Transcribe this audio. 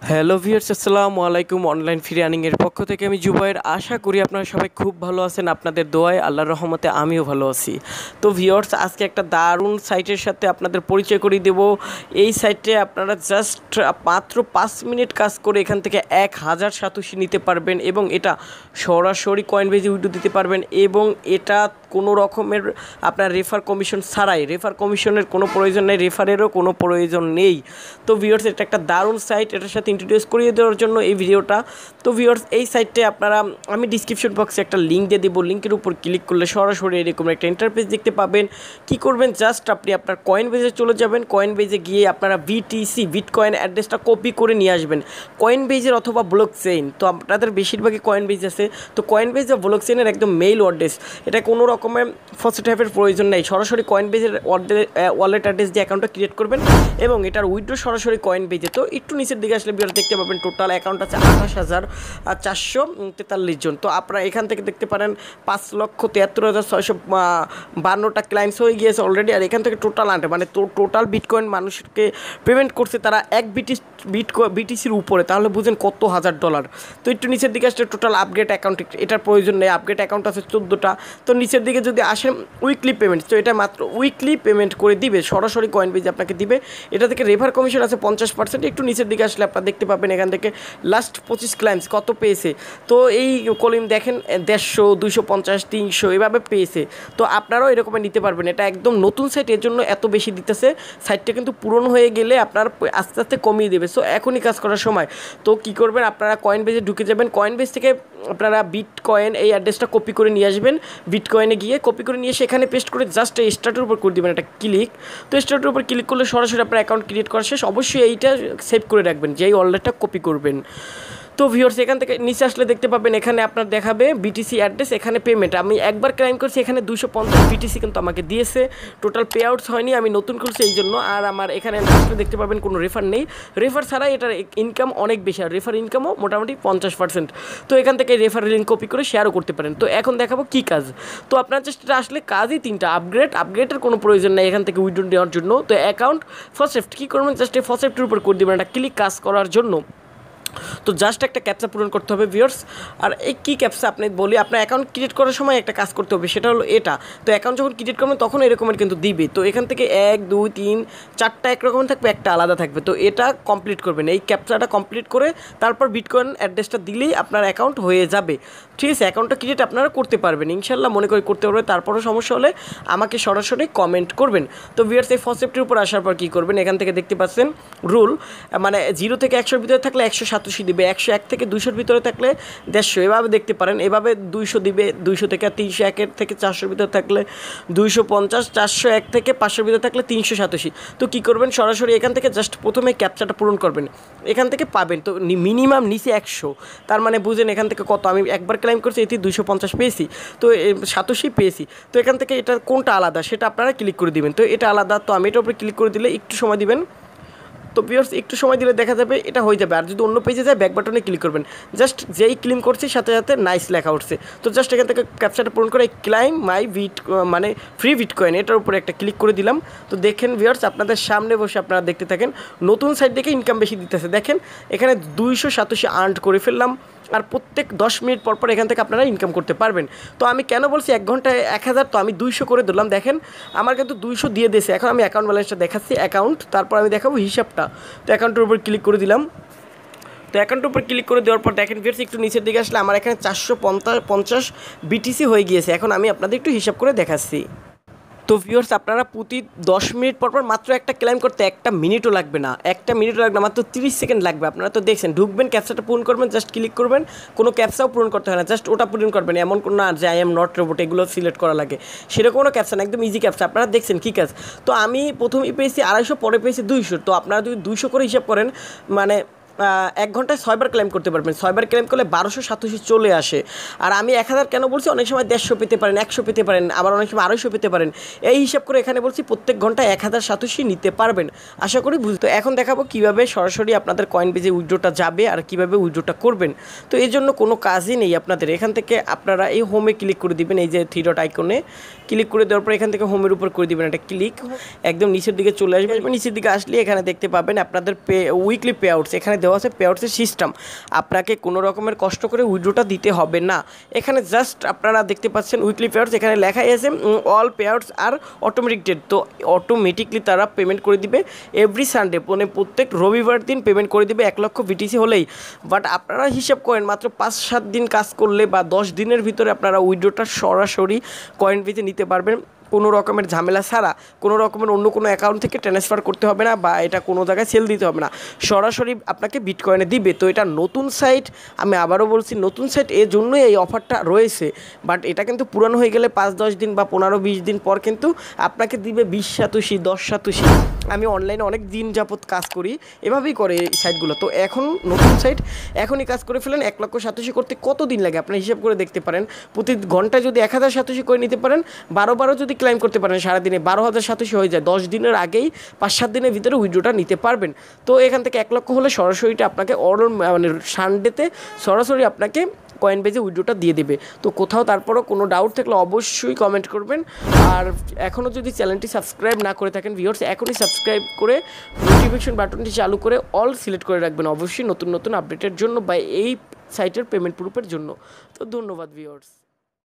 Hello viewers, আসসালামু আলাইকুম। Online free আর্নিংয়ের পক্ষ থেকে আমি জুবাইর। আশা করি আপনারা সবাই খুব ভালো আছেন। আপনাদের দোয়ায় আল্লাহর রহমতে আমিও ভালো আছি। তো ভিউয়ার্স, আজকে একটা দারুণ সাইটের সাথে আপনাদের পরিচয় করিয়ে দেব। এই সাইটে আপনারা জাস্ট মাত্র 5 মিনিট কাজ করে এখান থেকে 1000 সাতোশি নিতে পারবেন এবং এটা সরাসরি কয়েনবেজে উইথড্র দিতে পারবেন এবং এটা কোনো রকমের আপনার রেফার কমিশন ছাড়াই। রেফার কমিশনের কোনো প্রয়োজন নেই, রেফারেরও কোনো প্রয়োজন নেই। তো ভিউয়ার্স, এটা একটা দারুণ সাইট। এটার সাথে ইন্ট্রোডিউস করিয়ে দেওয়ার জন্য এই ভিডিওটা। তো ভিউয়ার্স, এই সাইটে আপনারা আমি ডিসক্রিপশন বক্সে একটা লিঙ্ক দিয়ে দেবো। লিঙ্কের উপর ক্লিক করলে সরাসরি এরকম একটা ইন্টারফেস দেখতে পাবেন। কি করবেন, জাস্ট আপনি আপনার কয়েনবেজে চলে যাবেন। কয়েনবেজে গিয়ে আপনারা বিটিসি বিটকয়েন অ্যাড্রেসটা কপি করে নিয়ে আসবেন কয়েনবেজের অথবা ব্লক চেইন। তো আপনাদের বেশিরভাগই কয়েনবেজ আছে, তো কয়েনবেজ বা ব্লক চেইনের একদম মেইল অ্যাড্রেস। এটা কোনো রকমের ফার্স্ট টাইপের প্রয়োজন নেই। সরাসরি কয়েনবেজের ওয়ালেট অ্যাড্রেস দিয়ে অ্যাকাউন্টটা ক্রিয়েট করবেন এবং এটার উইথড্র সরাসরি কয়েনবেজে। তো একটু নিচের দিকে আসলে বিয়ার দেখতে পাবেন টোটাল অ্যাকাউন্ট আছে 28,443 জন। তো আপনারা এখান থেকে দেখতে পারেন 5,73,652টা ক্লায়েন্টস হয়ে গিয়েছে অলরেডি। আর এখান থেকে টোটাল মানে টোটাল বিটকয়েন মানুষকে পেমেন্ট করছে তারা এক বিটিসির উপরে। তাহলে বুঝেন কত হাজার ডলার। তো একটু নিচের দিকে আসলে টোটাল আপগ্রেড অ্যাকাউন্ট, এটার প্রয়োজন নেই। আপগ্রেড অ্যাকাউন্ট আছে 14টা। তো নিচের দিকে যদি আসেন উইকলি পেমেন্ট, তো এটা মাত্র উইকলি পেমেন্ট করে দিবে, সরাসরি কয়েনবেজ আপনাকে দিবে। এটা থেকে রেফার কমিশন আছে 50%। একটু নিচের দিকে আসলে আপনারা দেখতে পাবেন এখান থেকে লাস্ট 25 ক্লায়েন্টস কত পেয়েছে। তো এই কলিম দেখেন 150, 250, 300 এভাবে পেয়েছে। তো আপনারাও এরকমের নিতে পারবেন। এটা একদম নতুন সাইট, এর জন্য এত বেশি দিতেছে। সাইটটা কিন্তু পূরণ হয়ে গেলে আপনার আস্তে আস্তে কমিয়ে দেবে। সো এখনই কাজ করার সময়। তো কী করবেন, আপনারা কয়েনবেজে ঢুকে যাবেন। কয়েনবেজ থেকে আপনারা বিটকয়েন এই অ্যাড্রেসটা কপি করে নিয়ে আসবেন। বিটকয়েনে গিয়ে কপি করে নিয়ে সেখানে পেস্ট করে জাস্ট এই স্টার্টের উপর করে দেবেন একটা ক্লিক। তো স্টার্টের উপর ক্লিক করলে সরাসরি আপনার অ্যাকাউন্ট ক্রিয়েট করা শেষ। অবশ্যই এইটা সেভ করে রাখবেন যেই ওয়ালেটটা কপি করবেন। তো ভিউয়ার্স, এখান থেকে নিচে আসলে দেখতে পাবেন এখানে আপনার দেখাবে বিটিসি অ্যাড্রেস, এখানে পেমেন্ট। আমি একবার ক্লাইম করছি, এখানে 250 বিটিসি কিন্তু আমাকে দিয়েছে। টোটাল পে আউটস হয়নি, আমি নতুন করছি এই জন্য। আর আমার এখানে লাস্টে দেখতে পাবেন কোনো রেফার নেই। রেফার ছাড়াই এটার ইনকাম অনেক বেশি, আর রেফার ইনকামও মোটামুটি 50%। তো এখান থেকে রেফার লিঙ্ক কপি করে শেয়ারও করতে পারেন। তো এখন দেখাবো কী কাজ। তো আপনার জাস্ট আসলে কাজই 3টা। আপগ্রেডের কোনো প্রয়োজন নেই এখান থেকে উইথড্র নেওয়ার জন্য। তো অ্যাকাউন্ট ফার্স্ট সেফট কী করবেন, জাস্ট এই ফার্স্ট সেফটের উপর করে দেবেন একটা ক্লিক কাজ করার জন্য। তো জাস্ট একটা ক্যাপচা পূরণ করতে হবে ভিউয়ার্স। আর এই কী ক্যাপচা আপনি বলি, আপনার অ্যাকাউন্ট ক্রিয়েট করার সময় একটা কাজ করতে হবে, সেটা হলো এটা। তো অ্যাকাউন্ট যখন ক্রিয়েট করবেন তখন এরকমের কিন্তু দিবে। তো এখান থেকে 1, 2, 3, 4টা একরকম থাকবে, একটা আলাদা থাকবে। তো এটা কমপ্লিট করবেন, এই ক্যাপচাটা কমপ্লিট করে তারপর বিটকয়েন অ্যাড্রেসটা দিলেই আপনার অ্যাকাউন্ট হয়ে যাবে। ঠিক আছে, অ্যাকাউন্টটা ক্রিয়েট আপনারা করতে পারবেন ইনশাল্লাহ, মনে করি করতে পারবেন। তারপরও সমস্যা হলে আমাকে সরাসরি কমেন্ট করবেন। তো ভিউয়ার্স, এই ফার্স্ট সেফটির উপর আসার পর কী করবেন, এখান থেকে দেখতে পাচ্ছেন রুল, মানে 0 থেকে 100-র ভিতরে থাকলে 187 দিবে, 101 থেকে 200-র ভিতরে থাকলে 150, এভাবে দেখতে পারেন। এভাবে 200 দিবে, 200 থেকে 301 থেকে 400-র ভিতরে থাকলে 250, 401 থেকে 500-র ভিতরে থাকলে 387। তো কী করবেন, সরাসরি এখান থেকে জাস্ট প্রথমে ক্যাপচাটা পূরণ করবেন, এখান থেকে পাবেন। তো মিনিমাম নিচে 100, তার মানে বুঝেন এখান থেকে কত। আমি একবার ক্লাইম করছি, এটি 250 পেয়েছি, তো 87 পেয়েছি। তো এখান থেকে এটা কোনটা আলাদা সেটা আপনারা ক্লিক করে দিবেন। তো এটা আলাদা, তো আমি এটার উপরে ক্লিক করে দিলে একটু সময় দিবেন। তো ভিউয়ার্স, একটু সময় দিলে দেখা যাবে এটা হয়ে যাবে। আর যদি অন্য পেজে যায় ব্যাক বাটনে ক্লিক করবেন, জাস্ট যেই ক্লেম করছি সাথে সাথে নাইস লেখা উঠছে। তো জাস্ট এখান থেকে ক্যাপচাটা পূরণ করে ক্লাইম মাই মানে ফ্রি বিটকয়েন এটার উপরে একটা ক্লিক করে দিলাম। তো দেখেন ভিউয়ার্স, আপনাদের সামনে বসে আপনারা দেখতে থাকেন। নতুন সাইট দেখে ইনকাম বেশি দিতেছে। দেখেন এখানে 287 আর্ন করে ফেললাম। আর প্রত্যেক 10 মিনিট পর পর এখান থেকে আপনারা ইনকাম করতে পারবেন। তো আমি কেন বলছি 1 ঘন্টায় 1000, তো আমি 200 করে ধরলাম। দেখেন আমার কিন্তু 200 দিয়ে দিয়েছে। এখন আমি অ্যাকাউন্ট ব্যালেন্সটা দেখাচ্ছি, অ্যাকাউন্ট, তারপর আমি দেখাবো হিসাবটা। তো অ্যাকাউন্টের উপর ক্লিক করে দিলাম। তো অ্যাকাউন্টের উপর ক্লিক করে দেওয়ার পর দেখেন ভিউয়ার্স, একটু নিচের দিকে আসলে আমার এখানে 450 বিটিসি হয়ে গিয়েছে। এখন আমি আপনাদের একটু হিসাব করে দেখাচ্ছি। তো ভিউয়ার্স, আপনারা প্রতি 10 মিনিট পর পর মাত্র একটা ক্লেম করতে 1 মিনিটও লাগবে না, 1 মিনিটও লাগবে না, মাত্র 30 সেকেন্ড লাগবে। আপনারা তো দেখছেন, ঢুকবেন, ক্যাপচাটা পূরণ করবেন, জাস্ট ক্লিক করবেন। কোনো ক্যাপচাও পূরণ করতে হয় না, জাস্ট ওটা পূরণ করবেন। এমন কোনো না যে আই এম নট রোবট এগুলো সিলেক্ট করা লাগে, সেরকম কোনো ক্যাপচা না, একদম ইজি ক্যাপচা। আপনারা দেখছেন কী কাজ। তো আমি প্রথমেই পেয়েছি 250, পরে পেয়েছি 200। তো আপনারা যদি 200 করে হিসাব করেন, মানে 1 ঘন্টায় 6 বার ক্লেম করতে পারবেন। 6 বার ক্লেম করলে 1287 চলে আসে। আর আমি 1000 কেন বলছি, অনেক সময় 150 পেতে পারেন, 100 পেতে পারেন, আবার অনেক সময় 250 পেতে পারেন। এই হিসাব করে এখানে বলছি প্রত্যেক ঘন্টায় 1087 নিতে পারবেন। আশা করি বুঝতে। এখন দেখাবো কীভাবে সরাসরি আপনাদের কয়েনবেজে উইথড্রটা যাবে আর কীভাবে উইথড্রটা করবেন। তো এই জন্য কোনো কাজই নেই আপনাদের। এখান থেকে আপনারা এই হোমে ক্লিক করে দিবেন, এই যে 3 ডট আইকনে ক্লিক করে দেওয়ার পর এখান থেকে হোমের উপর করে দিবেন একটা ক্লিক। একদম নিচের দিকে চলে আসবে। নিচের দিকে আসলে এখানে দেখতে পাবেন আপনাদের উইকলি পে আউটস, এখানে দেওয়া আছে পেয়ার্সের সিস্টেম, আপনাকে কোনো রকমের কষ্ট করে উইথড্রটা দিতে হবে না। এখানে জাস্ট আপনারা দেখতে পাচ্ছেন উইকলি পেয়ার্স, এখানে লেখাই আছে অল পেয়ার্স আর অটোমেটিক ডেট, তো অটোমেটিকলি তারা পেমেন্ট করে দিবে এভরি সানডে, মানে প্রত্যেক রবিবার দিন পেমেন্ট করে দিবে 1 লক্ষ বিটিসি হলেই। বাট আপনারা হিসাব করেন মাত্র 5-7 দিন কাজ করলে বা 10 দিনের ভিতরে আপনারা উইথড্রটা সরাসরি কয়েনবিজে নিতে পারবেন, কোনো রকমের ঝামেলা ছাড়া, কোনো রকমের অন্য কোনো অ্যাকাউন্ট থেকে ট্রান্সফার করতে হবে না বা এটা কোনো জায়গায় সেল দিতে হবে না, সরাসরি আপনাকে বিটকয়েনে দিবে। তো এটা নতুন সাইট, আমি আবারও বলছি নতুন সাইট, এর জন্যই এই অফারটা রয়েছে। বাট এটা কিন্তু পুরানো হয়ে গেলে 5-10 দিন বা 15-20 দিন পর কিন্তু আপনাকে দিবে 20 সাতোশি 10 সাতোশি। আমি অনলাইনে অনেক দিন যাবত কাজ করি, এভাবেই করে এই সাইটগুলো। তো এখন নতুন সাইট, এখনই কাজ করে ফেলেন। 1 লক্ষ সাতোশি করতে কত দিন লাগে আপনার হিসাব করে দেখতে পারেন। প্রতি ঘন্টায় যদি 1000 সাতোশি করে নিতে পারেন, 12 যদি ক্লাইম করতে পারেন সারাদিনে 12,000 সাতোশি হয়ে যায়। 10 দিনের আগেই 5-7 দিনের ভিতরে উইথড্রটা নিতে পারবেন। তো এখান থেকে 1 লক্ষ হলে সরাসরিটা আপনাকে মানে সানডেতে সরাসরি আপনাকে কয়েনবেজে উইথড্রটা দিয়ে দেবে। তো কোথাও তারপরও কোনো ডাউট থাকলে অবশ্যই কমেন্ট করবেন। আর এখনও যদি চ্যানেলটি সাবস্ক্রাইব না করে থাকেন ভিউয়ার্স, এখনই সাবস্ক্রাইব করে নোটিফিকেশন বাটনটি চালু করে অল সিলেক্ট করে রাখবেন অবশ্যই নতুন নতুন আপডেটের জন্য বা এই সাইটের পেমেন্ট প্রুফের জন্য। তো ধন্যবাদ ভিউয়ার্স।